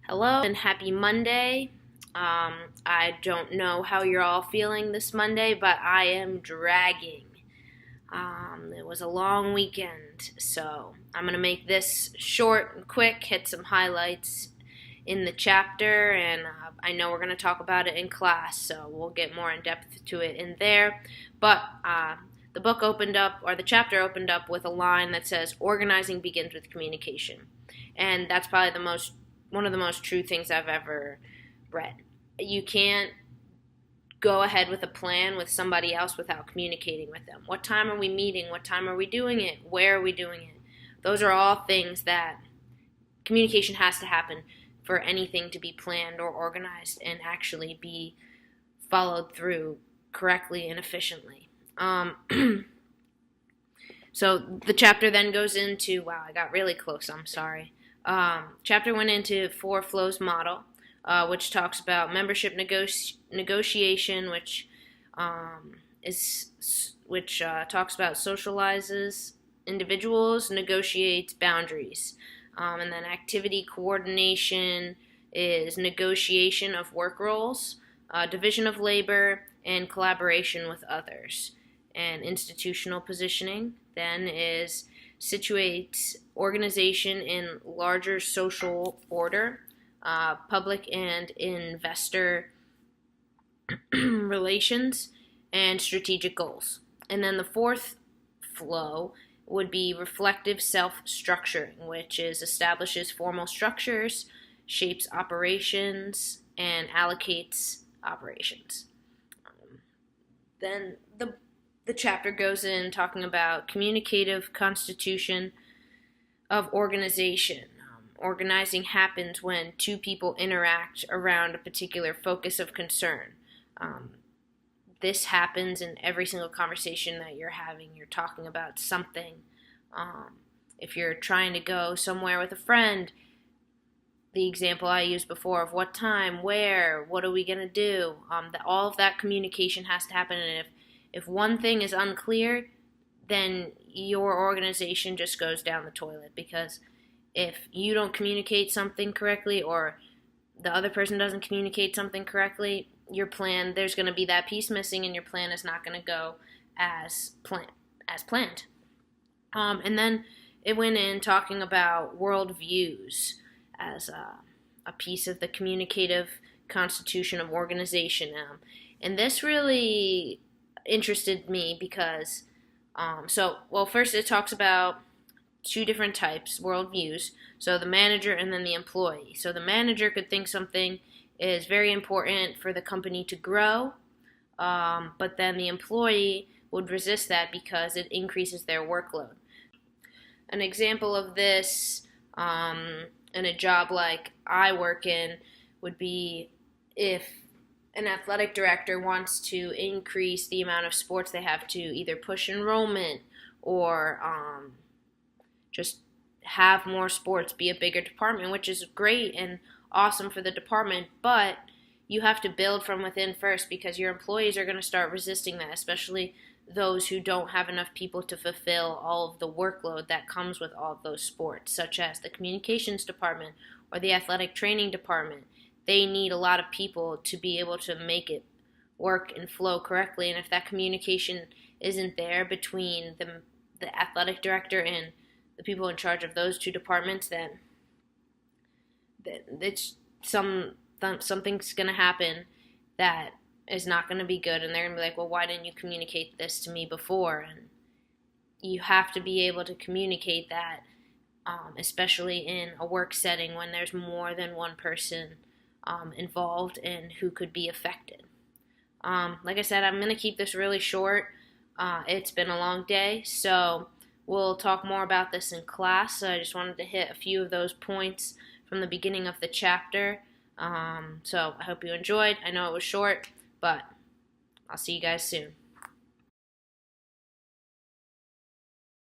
Hello and happy Monday. I don't know how you're all feeling this Monday, but I am dragging. It was a long weekend, so I'm going to make this short and quick, hit some highlights in the chapter, and I know we're going to talk about it in class, so we'll get more in depth to it in there. But the book opened up, or the chapter opened up with a line that says, "Organizing begins with communication," and that's probably one of the most true things I've ever read. You can't go ahead with a plan with somebody else without communicating with them. What time are we meeting? What time are we doing it? Where are we doing it? Those are all things that communication has to happen for anything to be planned or organized and actually be followed through correctly and efficiently. So the chapter then goes into, wow, I got really close, I'm sorry. Chapter went into Four Flows model, which talks about membership negotiation, which talks about socializes individuals, negotiates boundaries, and then activity coordination is negotiation of work roles, division of labor, and collaboration with others. And institutional positioning then is situates organization in larger social order, public and investor relations, and strategic goals. And then the fourth flow would be reflective self-structuring, which establishes formal structures, shapes operations, and allocates operations. Then the chapter goes in talking about communicative constitution of organization. Organizing happens when two people interact around a particular focus of concern. This happens in every single conversation that you're having. You're talking about something. If you're trying to go somewhere with a friend, the example I used before of what time, where, what are we going to do, all of that communication has to happen. And if one thing is unclear, then your organization just goes down the toilet, because if you don't communicate something correctly or the other person doesn't communicate something correctly, your plan, there's going to be that piece missing and your plan is not going to go as planned. And then it went in talking about worldviews as a piece of the communicative constitution of organization. And this really interested me because, first it talks about two different types, worldviews. So the manager and then the employee. So the manager could think something is very important for the company to grow, but then the employee would resist that because it increases their workload. An example of this in a job like I work in would be if an athletic director wants to increase the amount of sports they have to either push enrollment or just have more sports, be a bigger department, which is great and awesome for the department, but you have to build from within first, because your employees are going to start resisting that, especially those who don't have enough people to fulfill all of the workload that comes with all of those sports, such as the communications department or the athletic training department. They need a lot of people to be able to make it work and flow correctly, and if that communication isn't there between the athletic director and the people in charge of those two departments, then it's something's going to happen that is not going to be good, and they're going to be like, well, why didn't you communicate this to me before? And you have to be able to communicate that, especially in a work setting when there's more than one person involved and who could be affected. Like I said, I'm going to keep this really short. It's been a long day, so we'll talk more about this in class. So I just wanted to hit a few of those points from the beginning of the chapter. So I hope you enjoyed. I know it was short, but I'll see you guys soon.